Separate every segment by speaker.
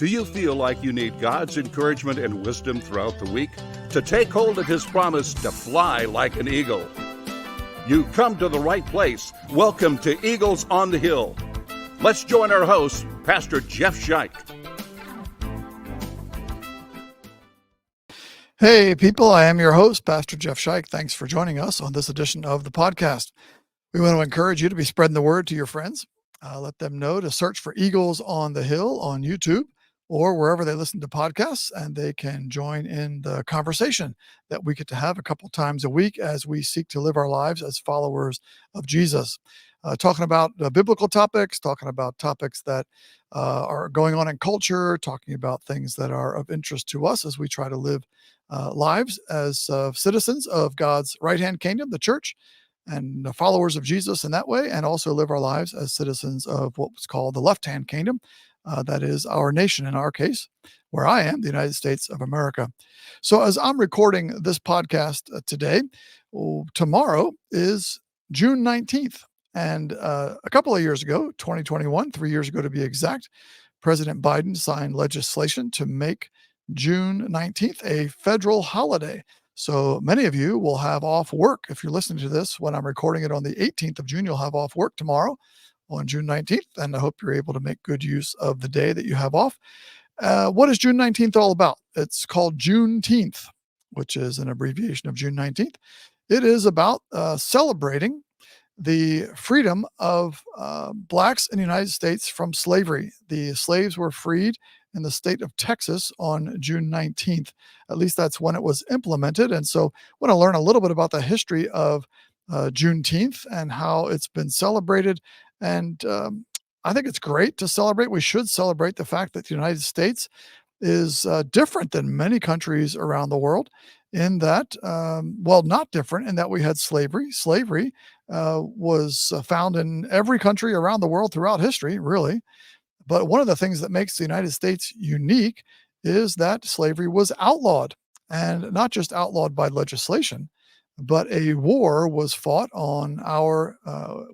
Speaker 1: Do you feel like you need God's encouragement and wisdom throughout the week to take hold of His promise to fly like an eagle? You come to the right place. Welcome to Eagles on the Hill. Let's join our host, Pastor Jeff Scheich.
Speaker 2: Hey people, I am your host, Pastor Jeff Scheich. Thanks for joining us on this edition of the podcast. We want to encourage you to be spreading the word to your friends. Let them know to search for Eagles on the Hill on YouTube or wherever they listen to podcasts, and they can join in the conversation that we get to have a couple times a week as we seek to live our lives as followers of Jesus. Talking about biblical topics, talking about topics that are going on in culture, talking about things that are of interest to us as we try to live lives as citizens of God's right-hand kingdom, the church, and followers of Jesus in that way, and also live our lives as citizens of what's called the left-hand kingdom. That is our nation in our case, where I am, the United States of America. So as I'm recording this podcast today, tomorrow is June 19th. And a couple of years ago, 2021, 3 years ago to be exact, President Biden signed legislation to make June 19th a federal holiday. So many of you will have off work. If you're listening to this when I'm recording it on the 18th of June, you'll have off work tomorrow on June 19th. And I hope you're able to make good use of the day that you have off. What is June 19th all about? It's called Juneteenth, which is an abbreviation of June 19th. It is about celebrating the freedom of blacks in the United States from slavery. The slaves were freed in the state of Texas on June 19th. At least that's when it was implemented. And so I want to learn a little bit about the history of Juneteenth and how it's been celebrated. And I think it's great to celebrate. We should celebrate the fact that the United States is different than many countries around the world in that, not different in that we had slavery. Slavery was found in every country around the world throughout history, really. But one of the things that makes the United States unique is that slavery was outlawed, and not just outlawed by legislation, but a war was fought on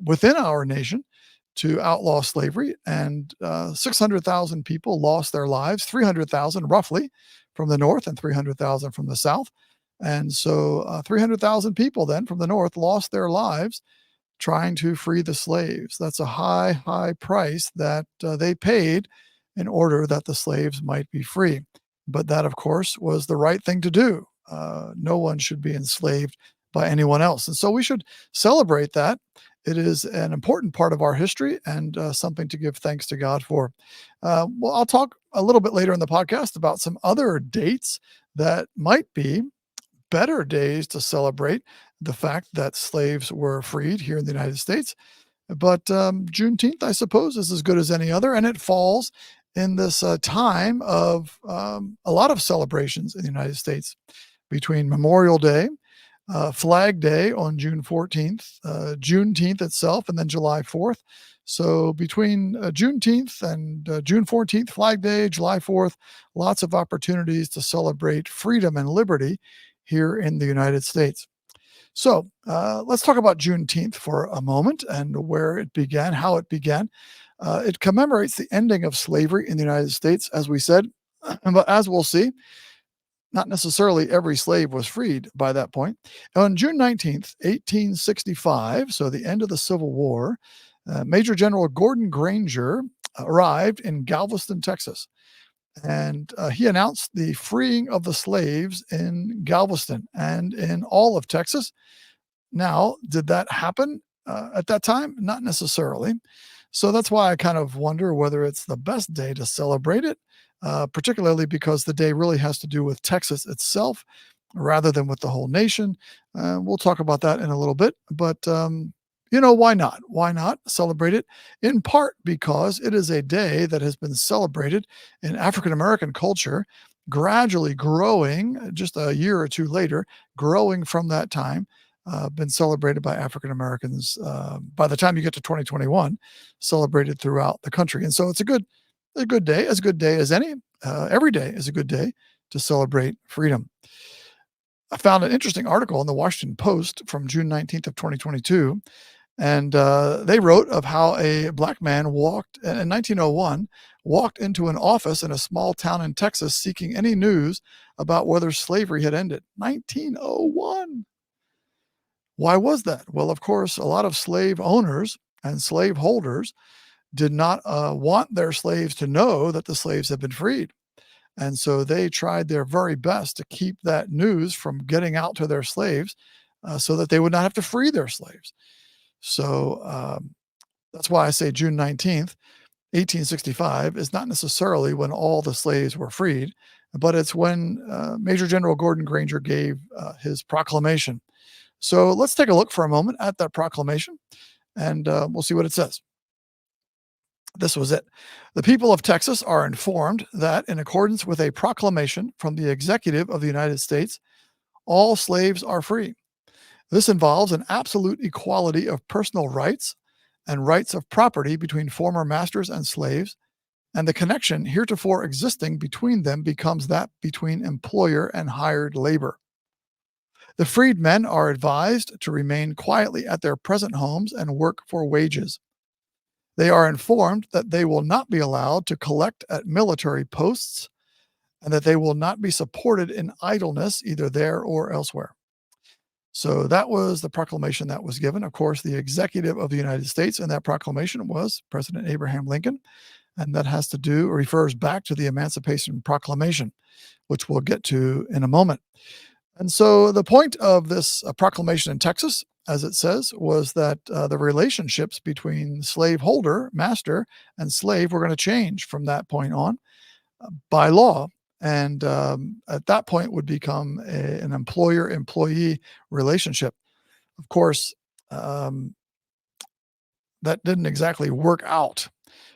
Speaker 2: within our nation to outlaw slavery, and 600,000 people lost their lives, 300,000 roughly from the North and 300,000 from the South. And so 300,000 people then from the North lost their lives trying to free the slaves. That's a high, high price that they paid in order that the slaves might be free. But that, of course, was the right thing to do. No one should be enslaved by anyone else. And so we should celebrate that. It is an important part of our history and something to give thanks to God for. I'll talk a little bit later in the podcast about some other dates that might be better days to celebrate the fact that slaves were freed here in the United States. But Juneteenth, I suppose, is as good as any other, and it falls in this time of a lot of celebrations in the United States between Memorial Day, Flag Day on June 14th, Juneteenth itself, and then July 4th. So between Juneteenth and June 14th, Flag Day, July 4th, lots of opportunities to celebrate freedom and liberty here in the United States. So let's talk about Juneteenth for a moment and where it began, how it began. It commemorates the ending of slavery in the United States, as we said, but as we'll see, not necessarily every slave was freed by that point. On June 19th, 1865, so the end of the Civil War, Major General Gordon Granger arrived in Galveston, Texas. And he announced the freeing of the slaves in Galveston and in all of Texas. Now, did that happen at that time? Not necessarily. So that's why I kind of wonder whether it's the best day to celebrate it, particularly because the day really has to do with Texas itself rather than with the whole nation. We'll talk about that in a little bit. But why not? Why not celebrate it? In part because it is a day that has been celebrated in African American culture, gradually growing just a year or two later, growing from that time, been celebrated by African Americans by the time you get to 2021, celebrated throughout the country. And so it's a good day, as good day as any. Every day is a good day to celebrate freedom. I found an interesting article in the Washington Post from June 19th of 2022. And they wrote of how a black man walked in 1901, walked into an office in a small town in Texas seeking any news about whether slavery had ended. 1901. Why was that? Well, of course, a lot of slave owners and slave holders did not want their slaves to know that the slaves had been freed. And so they tried their very best to keep that news from getting out to their slaves so that they would not have to free their slaves. So that's why I say June 19th, 1865 is not necessarily when all the slaves were freed, but it's when Major General Gordon Granger gave his proclamation. So let's take a look for a moment at that proclamation and we'll see what it says. This was it. The people of Texas are informed that, in accordance with a proclamation from the executive of the United States, all slaves are free. This involves an absolute equality of personal rights and rights of property between former masters and slaves, and the connection heretofore existing between them becomes that between employer and hired labor. The freedmen are advised to remain quietly at their present homes and work for wages. They are informed that they will not be allowed to collect at military posts and that they will not be supported in idleness either there or elsewhere. So that was the proclamation that was given. Of course, the executive of the United States in that proclamation was President Abraham Lincoln, and that has to do, refers back to the Emancipation Proclamation, which we'll get to in a moment. And so the point of this proclamation in Texas, as it says, was that the relationships between slaveholder, master, and slave were going to change from that point on by law. And at that point would become an employer-employee relationship. Of course, um, that didn't exactly work out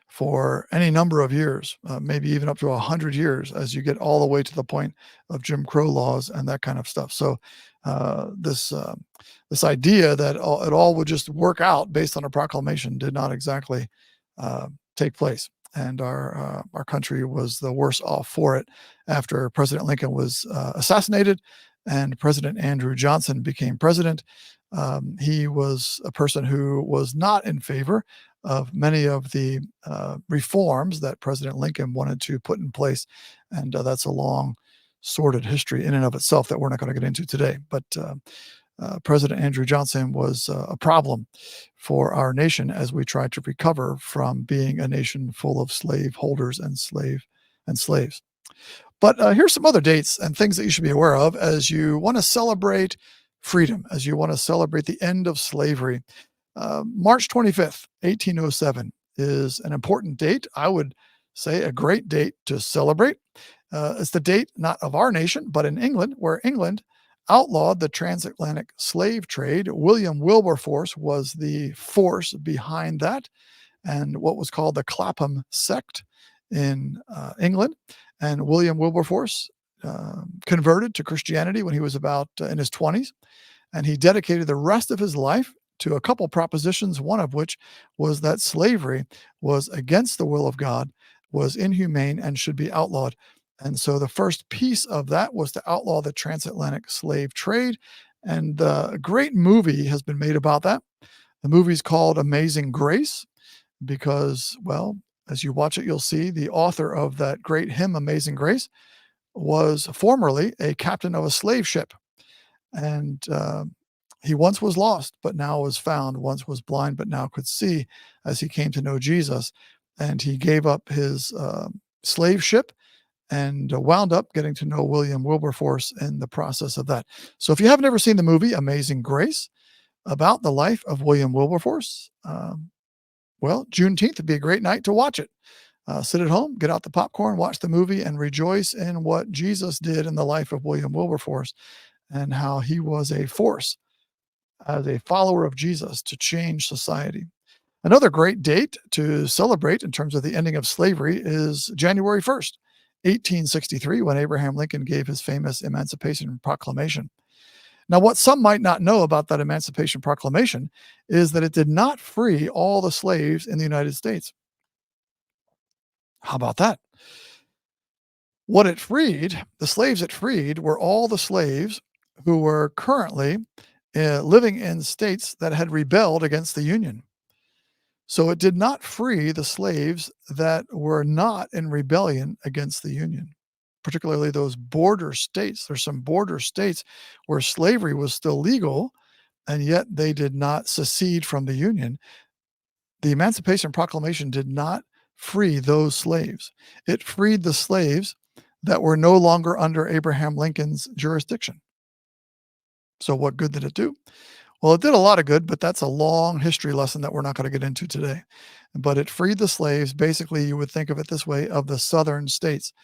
Speaker 2: for any number of years, maybe even up to 100 years, as you get all the way to the point of Jim Crow laws and that kind of stuff. So this idea that it all would just work out based on a proclamation did not exactly take place. And our country was the worse off for it after President Lincoln was assassinated and President Andrew Johnson became president. He was a person who was not in favor of many of the reforms that President Lincoln wanted to put in place. And that's a long, sordid history in and of itself that we're not going to get into today. But President Andrew Johnson was a problem for our nation as we tried to recover from being a nation full of slave holders and slaves. But here's some other dates and things that you should be aware of as you want to celebrate freedom, as you want to celebrate the end of slavery. March 25th, 1807 is an important date. I would say a great date to celebrate. It's the date not of our nation, but in England, where England outlawed the transatlantic slave trade. William Wilberforce was the force behind that, and what was called the Clapham sect in England. And William Wilberforce converted to Christianity when he was about in his 20s, and he dedicated the rest of his life to a couple propositions, one of which was that slavery was against the will of God, was inhumane, and should be outlawed. And so the first piece of that was to outlaw the transatlantic slave trade. And a great movie has been made about that. The movie's called Amazing Grace because, well, as you watch it, you'll see the author of that great hymn, Amazing Grace, was formerly a captain of a slave ship. And he once was lost, but now was found, once was blind, but now could see as he came to know Jesus. And he gave up his slave ship and wound up getting to know William Wilberforce in the process of that. So if you haven't ever seen the movie Amazing Grace about the life of William Wilberforce, well, Juneteenth would be a great night to watch it. Sit at home, get out the popcorn, watch the movie, and rejoice in what Jesus did in the life of William Wilberforce and how he was a force as a follower of Jesus to change society. Another great date to celebrate in terms of the ending of slavery is January 1st, 1863, when Abraham Lincoln gave his famous Emancipation Proclamation. Now, what some might not know about that Emancipation Proclamation is that it did not free all the slaves in the United States. How about that? What it freed, the slaves it freed, were all the slaves who were currently living in states that had rebelled against the Union. So it did not free the slaves that were not in rebellion against the Union, particularly those border states. There's some border states where slavery was still legal, and yet they did not secede from the Union. The Emancipation Proclamation did not free those slaves. It freed the slaves that were no longer under Abraham Lincoln's jurisdiction. So what good did it do? Well, it did a lot of good, but that's a long history lesson that we're not going to get into today. But it freed the slaves. Basically, you would think of it this way, of the southern states.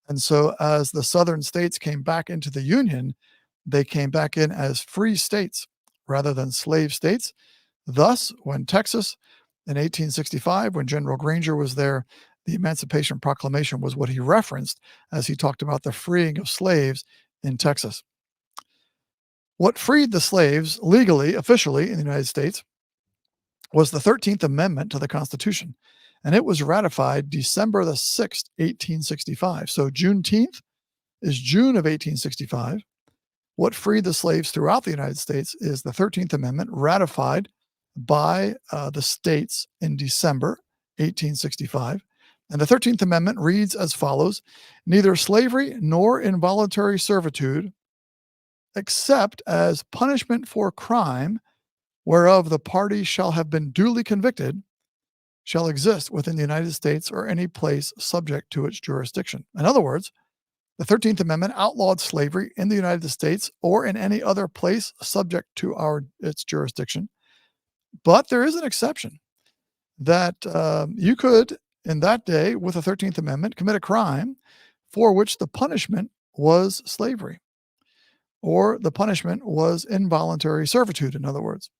Speaker 2: And so as the southern states came back into the Union, they came back in as free states rather than slave states. Thus, when Texas in 1865, when General Granger was there, the Emancipation Proclamation was what he referenced as he talked about the freeing of slaves in Texas. What freed the slaves legally, officially in the United States was the 13th Amendment to the Constitution, and it was ratified December the 6th, 1865. So Juneteenth is June of 1865. What freed the slaves throughout the United States is the 13th Amendment ratified by the states in December 1865. And the 13th Amendment reads as follows: neither slavery nor involuntary servitude, except as punishment for crime whereof the party shall have been duly convicted, shall exist within the United States or any place subject to its jurisdiction. In other words, the 13th Amendment outlawed slavery in the United States or in any other place subject to its jurisdiction. But there is an exception that you could, in that day, with the 13th Amendment, commit a crime for which the punishment was slavery, or the punishment was involuntary servitude, in other words.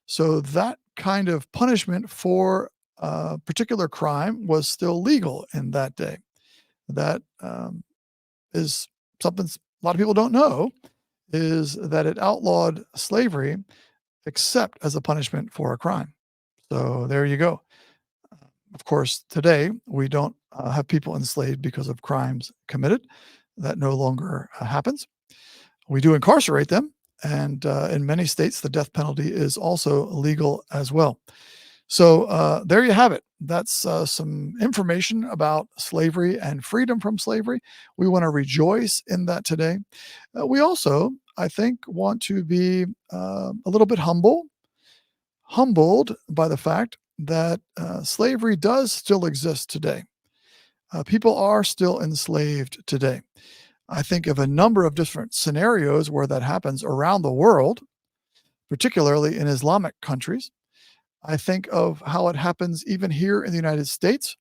Speaker 2: So that kind of punishment for a particular crime was still legal in that day. That is something a lot of people don't know, is that it outlawed slavery except as a punishment for a crime. So there you go. Of course, today we don't have people enslaved because of crimes committed. That no longer happens. We do incarcerate them, and in many states, the death penalty is also legal as well. So there you have it. That's some information about slavery and freedom from slavery. We want to rejoice in that today. We also, I think, want to be a little bit humbled by the fact that slavery does still exist today. People are still enslaved today. I think of a number of different scenarios where that happens around the world, particularly in Islamic countries. I think of how it happens even here in the United States,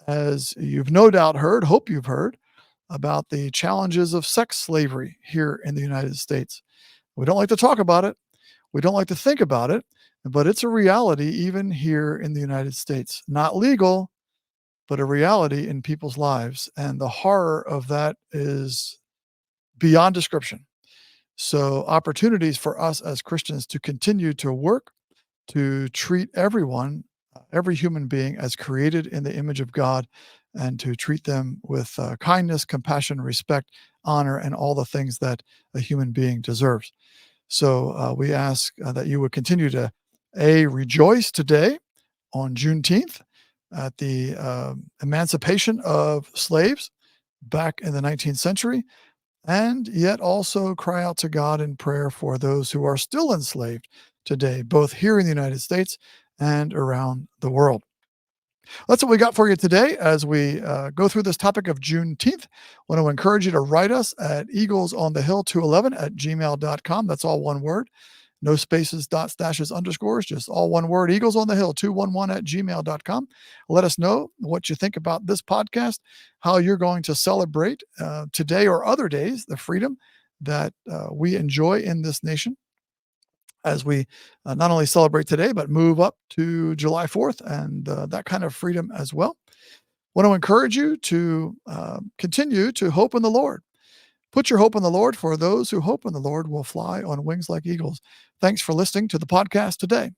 Speaker 2: as you've no doubt heard, hope you've heard, about the challenges of sex slavery here in the United States. We don't like to talk about it. We don't like to think about it, but it's a reality even here in the United States. Not legal, but a reality in people's lives. And the horror of that is beyond description. So opportunities for us as Christians to continue to work, to treat everyone, every human being as created in the image of God, and to treat them with kindness, compassion, respect, honor, and all the things that a human being deserves. So we ask that you would continue to rejoice today on Juneteenth at the emancipation of slaves back in the 19th century, and yet also cry out to God in prayer for those who are still enslaved today, both here in the United States and around the world. That's what we got for you today as we go through this topic of Juneteenth. I want to encourage you to write us at eaglesonthehill211@gmail.com. That's all one word. No spaces, dots, dashes, underscores, just all one word, eaglesonthehill211@gmail.com. Let us know what you think about this podcast, how you're going to celebrate today or other days, the freedom that we enjoy in this nation as we not only celebrate today, but move up to July 4th and that kind of freedom as well. Want to encourage you to continue to hope in the Lord. Put your hope in the Lord, for those who hope in the Lord will fly on wings like eagles. Thanks for listening to the podcast today.